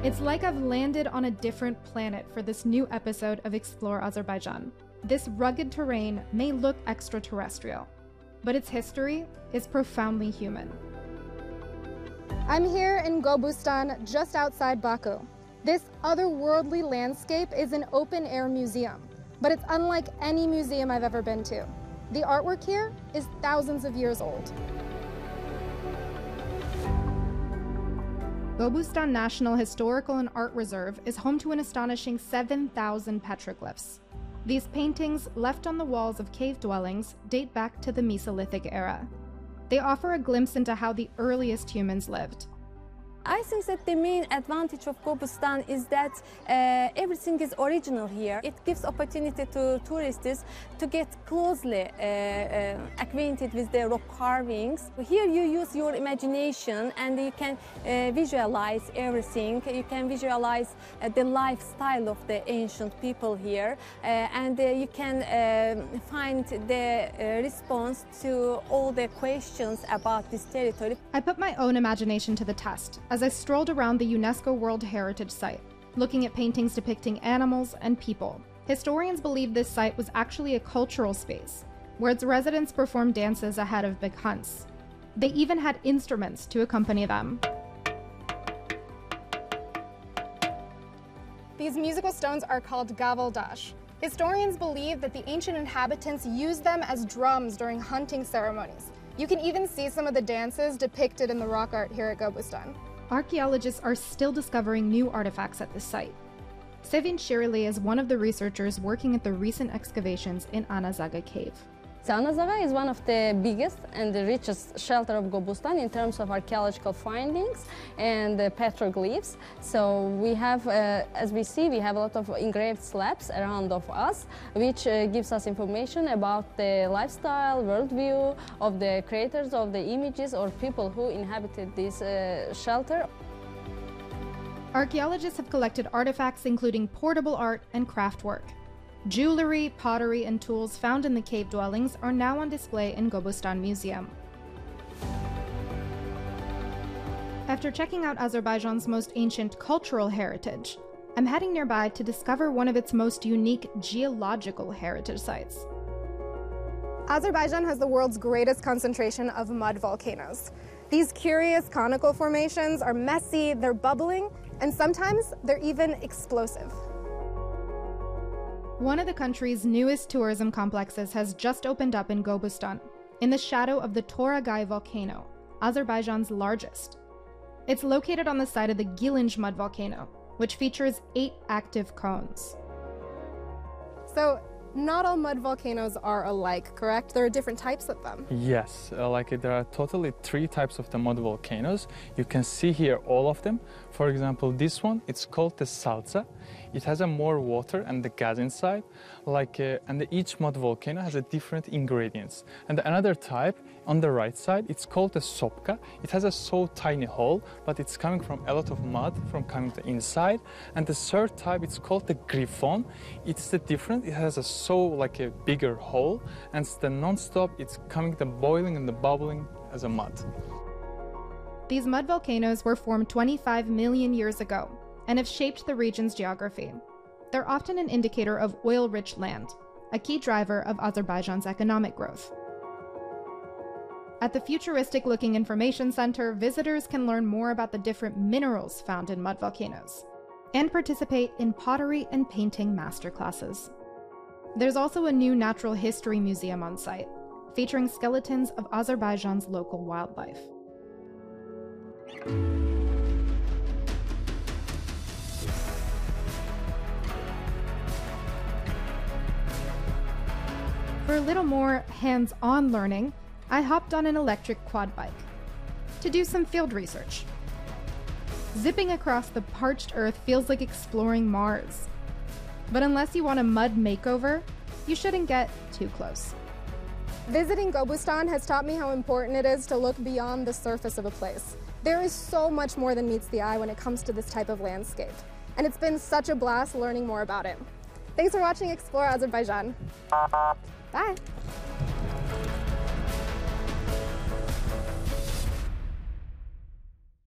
It's like I've landed on a different planet for this new episode of Explore Azerbaijan. This rugged terrain may look extraterrestrial, but its history is profoundly human. I'm here in Gobustan, just outside Baku. This otherworldly landscape is an open-air museum, but it's unlike any museum I've ever been to. The artwork here is thousands of years old. Gobustan National Historical and Art Reserve is home to an astonishing 7,000 petroglyphs. These paintings, left on the walls of cave dwellings, date back to the Mesolithic era. They offer a glimpse into how the earliest humans lived. I think that the main advantage of Gobustan is that everything is original here. It gives opportunity to tourists to get closely acquainted with the rock carvings. Here you use your imagination and you can visualize everything. You can visualize the lifestyle of the ancient people here and you can find the response to all the questions about this territory. I put my own imagination to the test as I strolled around the UNESCO World Heritage Site, looking at paintings depicting animals and people. Historians believe this site was actually a cultural space, where its residents performed dances ahead of big hunts. They even had instruments to accompany them. These musical stones are called gavaldash. Historians believe that the ancient inhabitants used them as drums during hunting ceremonies. You can even see some of the dances depicted in the rock art here at Gobustan. Archaeologists are still discovering new artifacts at this site. Sevin Shirley is one of the researchers working at the recent excavations in Anazaga Cave. Anazaga is one of the biggest and the richest shelter of Gobustan in terms of archaeological findings and petroglyphs. So we have, as we see, we have a lot of engraved slabs around of us, which gives us information about the lifestyle, worldview of the creators of the images or people who inhabited this shelter. Archaeologists have collected artifacts including portable art and craft work. Jewelry, pottery, and tools found in the cave dwellings are now on display in Gobustan Museum. After checking out Azerbaijan's most ancient cultural heritage, I'm heading nearby to discover one of its most unique geological heritage sites. Azerbaijan has the world's greatest concentration of mud volcanoes. These curious conical formations are messy, they're bubbling, and sometimes they're even explosive. One of the country's newest tourism complexes has just opened up in Gobustan, in the shadow of the Toragai volcano, Azerbaijan's largest. It's located on the site of the Gilinj mud volcano, which features 8 active cones. So, not all mud volcanoes are alike, correct? There are different types of them. Yes, there are totally 3 types of the mud volcanoes. You can see here all of them. For example, this one, it's called the Salsa. It has more water and the gas inside, and each mud volcano has a different ingredients. And another type, on the right side, it's called the Sopka. It has a so tiny hole, but it's coming from a lot of mud from coming to inside. And the third type, it's called the Griffon. It's the different. It has a bigger hole, and the non-stop, it's coming the boiling and the bubbling as a mud. These mud volcanoes were formed 25 million years ago and have shaped the region's geography. They're often an indicator of oil-rich land, a key driver of Azerbaijan's economic growth. At the futuristic-looking information center, visitors can learn more about the different minerals found in mud volcanoes and participate in pottery and painting masterclasses. There's also a new natural history museum on site, featuring skeletons of Azerbaijan's local wildlife. For a little more hands-on learning, I hopped on an electric quad bike to do some field research. Zipping across the parched earth feels like exploring Mars. But unless you want a mud makeover, you shouldn't get too close. Visiting Gobustan has taught me how important it is to look beyond the surface of a place. There is so much more than meets the eye when it comes to this type of landscape. And it's been such a blast learning more about it. Thanks for watching Explore Azerbaijan. Bye.